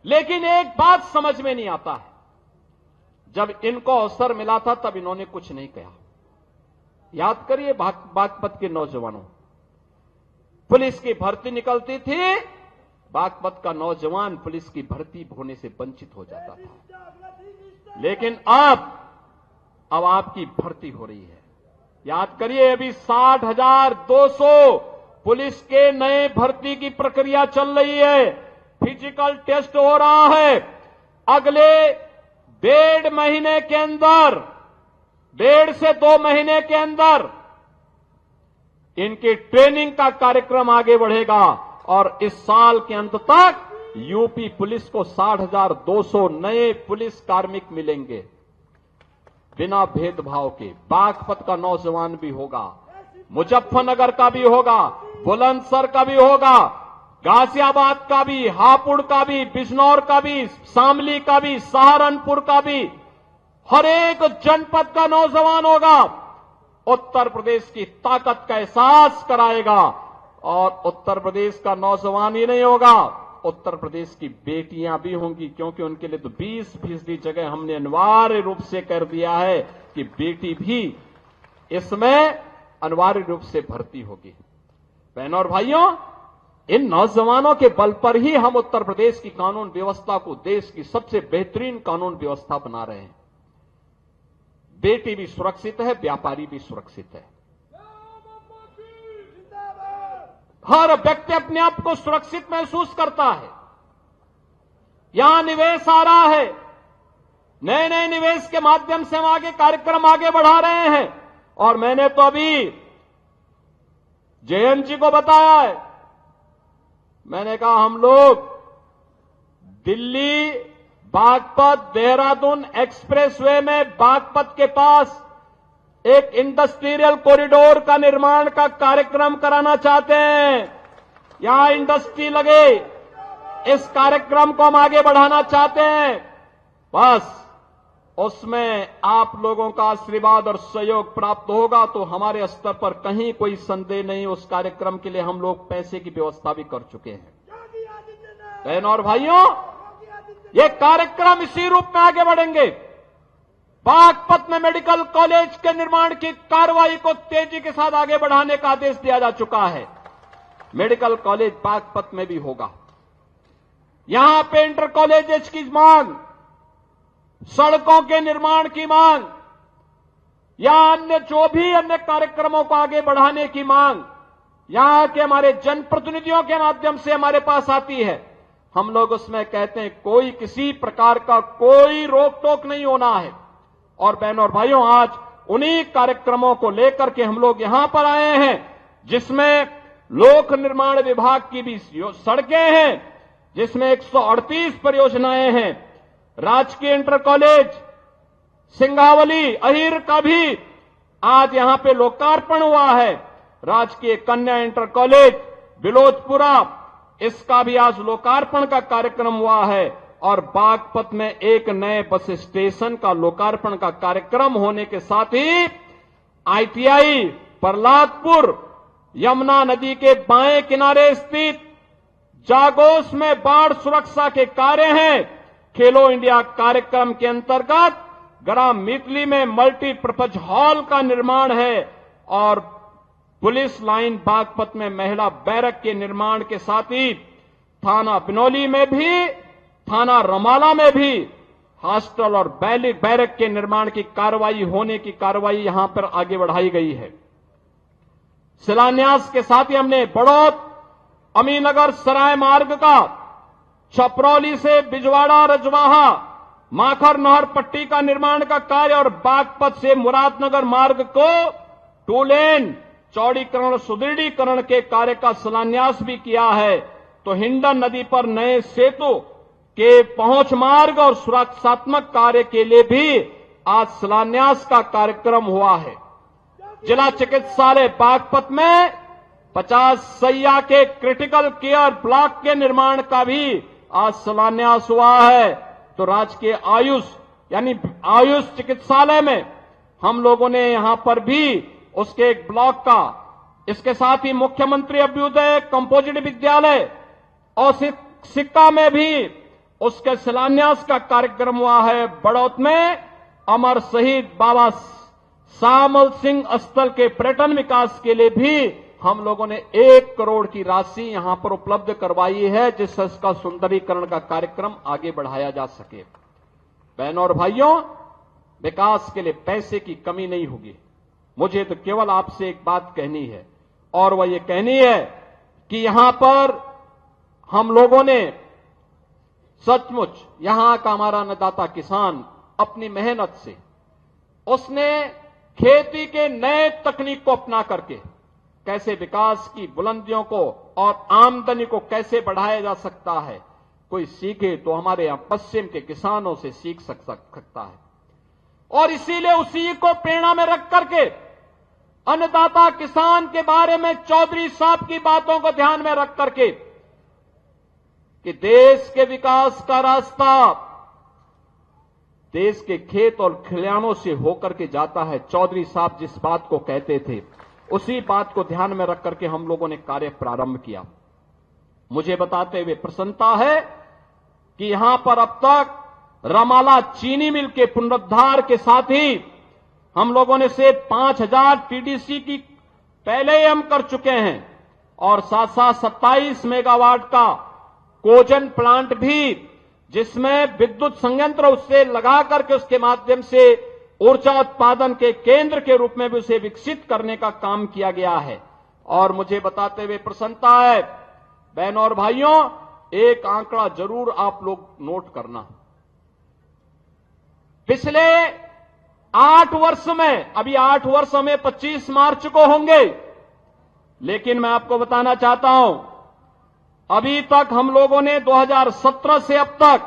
लेकिन एक बात समझ में नहीं आता है, जब इनको अवसर मिला था तब इन्होंने कुछ नहीं कहा। याद करिए बागपत के नौजवानों, पुलिस की भर्ती निकलती थी, बागपत का नौजवान पुलिस की भर्ती होने से वंचित हो जाता था। लेकिन अब आपकी भर्ती हो रही है। याद करिए, अभी 60,200 पुलिस के नए भर्ती की प्रक्रिया चल रही है, फिजिकल टेस्ट हो रहा है। अगले 1.5 महीने के अंदर, 1.5 से 2 महीने के अंदर इनकी ट्रेनिंग का कार्यक्रम आगे बढ़ेगा और इस साल के अंत तक यूपी पुलिस को 60,200 नए पुलिस कार्मिक मिलेंगे, बिना भेदभाव के। बागपत का नौजवान भी होगा, मुजफ्फरनगर का भी होगा, बुलंदशहर का भी होगा, गाजियाबाद का भी, हापुड़ का भी, बिजनौर का भी, शामली का भी, सहारनपुर का भी, हर एक जनपद का नौजवान होगा। उत्तर प्रदेश की ताकत का एहसास कराएगा। और उत्तर प्रदेश का नौजवान ही नहीं होगा, उत्तर प्रदेश की बेटियां भी होंगी, क्योंकि उनके लिए तो 20% जगह हमने अनिवार्य रूप से कर दिया है कि बेटी भी इसमें अनिवार्य रूप से भर्ती होगी। बहनों और भाइयों, इन नौजवानों के बल पर ही हम उत्तर प्रदेश की कानून व्यवस्था को देश की सबसे बेहतरीन कानून व्यवस्था बना रहे हैं। बेटी भी सुरक्षित है, व्यापारी भी सुरक्षित है। हर व्यक्ति अपने आप को सुरक्षित महसूस करता है। यहां निवेश आ रहा है, नए नए निवेश के माध्यम से हम कार्यक्रम आगे बढ़ा रहे हैं। और मैंने तो अभी जयंत जी को बताया है, मैंने कहा हम लोग दिल्ली बागपत देहरादून एक्सप्रेसवे में बागपत के पास एक इंडस्ट्रियल कॉरिडोर का निर्माण का कार्यक्रम कराना चाहते हैं। यहां इंडस्ट्री लगे, इस कार्यक्रम को हम आगे बढ़ाना चाहते हैं। बस उसमें आप लोगों का आशीर्वाद और सहयोग प्राप्त होगा तो हमारे स्तर पर कहीं कोई संदेह नहीं, उस कार्यक्रम के लिए हम लोग पैसे की व्यवस्था भी कर चुके हैं। बहनों और भाइयों, ये कार्यक्रम इसी रूप में आगे बढ़ेंगे। बागपत में मेडिकल कॉलेज के निर्माण की कार्रवाई को तेजी के साथ आगे बढ़ाने का आदेश दिया जा चुका है। मेडिकल कॉलेज बागपत में भी होगा। यहां पे इंटर कॉलेजेस की मांग, सड़कों के निर्माण की मांग या अन्य जो भी अन्य कार्यक्रमों को आगे बढ़ाने की मांग यहां के हमारे जनप्रतिनिधियों के माध्यम से हमारे पास आती है। हम लोग उसमें कहते हैं कोई किसी प्रकार का कोई रोक टोक नहीं होना है। और बहनों और भाइयों, आज उन्हीं कार्यक्रमों को लेकर के हम लोग यहां पर आए हैं, जिसमें लोक निर्माण विभाग की भी सड़कें हैं, जिसमें 138 परियोजनाएं हैं। राजकीय इंटर कॉलेज सिंगावली अहीर का भी आज यहां पे लोकार्पण हुआ है। राजकीय कन्या इंटर कॉलेज बिलोचपुरा, इसका भी आज लोकार्पण का कार्यक्रम हुआ है। और बागपत में एक नए बस स्टेशन का लोकार्पण का कार्यक्रम होने के साथ ही आईटीआई प्रहलादपुर यमुना नदी के बाएं किनारे स्थित जागोस में बाढ़ सुरक्षा के कार्य हैं। खेलो इंडिया कार्यक्रम के अंतर्गत ग्राम मितली में मल्टीपर्पज हॉल का निर्माण है। और पुलिस लाइन बागपत में महिला बैरक के निर्माण के साथ ही थाना बिनौली में भी, थाना रमाला में भी हॉस्टल और बैरक के निर्माण की कार्रवाई होने की कार्रवाई यहां पर आगे बढ़ाई गई है। शिलान्यास के साथ ही हमने बड़ौत अमीनगर सराय मार्ग का, छपरौली से बिजवाड़ा रजवाहा माखर नहर पट्टी का निर्माण का कार्य और बागपत से मुरादनगर मार्ग को 2 लेन चौड़ीकरण सुदृढ़ीकरण के कार्य का शिलान्यास भी किया है। तो हिंडन नदी पर नए सेतु के पहुंच मार्ग और सुरक्षात्मक कार्य के लिए भी आज शिलान्यास का कार्यक्रम हुआ है। जिला चिकित्सालय बागपत में 50 सैया के क्रिटिकल केयर ब्लॉक के निर्माण का भी आज शिलान्यास हुआ है। तो राजकीय आयुष यानी आयुष चिकित्सालय में हम लोगों ने यहां पर भी उसके एक ब्लॉक का, इसके साथ ही मुख्यमंत्री अभ्युदय कंपोजिट विद्यालय और सिक्का में भी उसके शिलान्यास का कार्यक्रम हुआ है बड़ौत में। अमर शहीद बाबा श्यामल सिंह स्थल के पर्यटन विकास के लिए भी हम लोगों ने 1 करोड़ की राशि यहां पर उपलब्ध करवाई है, जिससे इसका सुंदरीकरण का कार्यक्रम आगे बढ़ाया जा सके। बहनों और भाइयों, विकास के लिए पैसे की कमी नहीं होगी। मुझे तो केवल आपसे एक बात कहनी है, और वह ये कहनी है कि यहां पर हम लोगों ने सचमुच यहां का हमारा अन्नदाता किसान अपनी मेहनत से उसने खेती के नए तकनीक को अपना करके कैसे विकास की बुलंदियों को और आमदनी को कैसे बढ़ाया जा सकता है, कोई सीखे तो हमारे यहां पश्चिम के किसानों से सीख सकता है। और इसीलिए उसी को प्रेरणा में रख करके अन्नदाता किसान के बारे में चौधरी साहब की बातों को ध्यान में रख करके कि देश के विकास का रास्ता देश के खेत और खलिहानों से होकर के जाता है। चौधरी साहब जिस बात को कहते थे, उसी बात को ध्यान में रख करके हम लोगों ने कार्य प्रारंभ किया। मुझे बताते हुए प्रसन्नता है कि यहां पर अब तक रमाला चीनी मिल के पुनरुद्धार के साथ ही हम लोगों ने से 5000 टीडीसी की पहले ही हम कर चुके हैं, और साथ साथ 27 मेगावाट का कोजन प्लांट भी, जिसमें विद्युत संयंत्र उससे लगा करके उसके माध्यम से ऊर्जा उत्पादन के केंद्र के रूप में भी उसे विकसित करने का काम किया गया है। और मुझे बताते हुए प्रसन्नता है बहनों और भाइयों, एक आंकड़ा जरूर आप लोग नोट करना। पिछले 8 वर्ष में, अभी 8 वर्ष हमें 25 मार्च को होंगे, लेकिन मैं आपको बताना चाहता हूं अभी तक हम लोगों ने 2017 से अब तक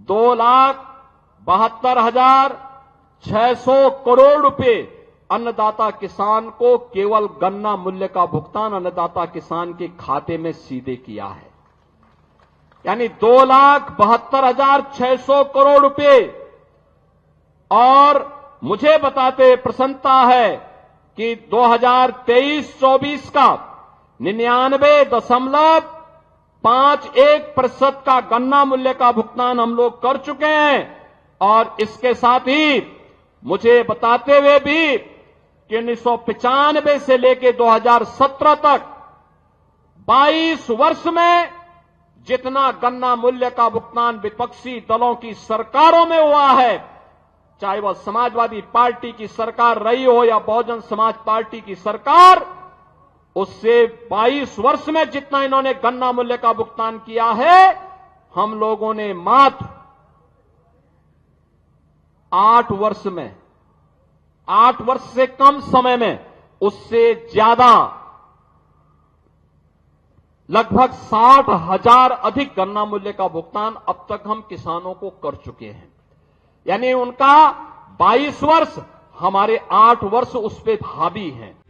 2,72,600 करोड़ रुपए अन्नदाता किसान को केवल गन्ना मूल्य का भुगतान अन्नदाता किसान के खाते में सीधे किया है, यानी 2,72,600 करोड़ रुपए। और मुझे बताते प्रसन्नता है कि 2023-24 का 99.51% का गन्ना मूल्य का भुगतान हम लोग कर चुके हैं। और इसके साथ ही मुझे बताते हुए भी कि 1995 से लेकर 2017 तक 22 वर्ष में जितना गन्ना मूल्य का भुगतान विपक्षी दलों की सरकारों में हुआ है, चाहे वह समाजवादी पार्टी की सरकार रही हो या बहुजन समाज पार्टी की सरकार, उससे 22 वर्ष में जितना इन्होंने गन्ना मूल्य का भुगतान किया है, हम लोगों ने मात्र 8 वर्ष में, 8 वर्ष से कम समय में उससे ज्यादा लगभग 60,000 अधिक गन्ना मूल्य का भुगतान अब तक हम किसानों को कर चुके हैं। यानी उनका 22 वर्ष, हमारे 8 वर्ष उस पे हावी हैं।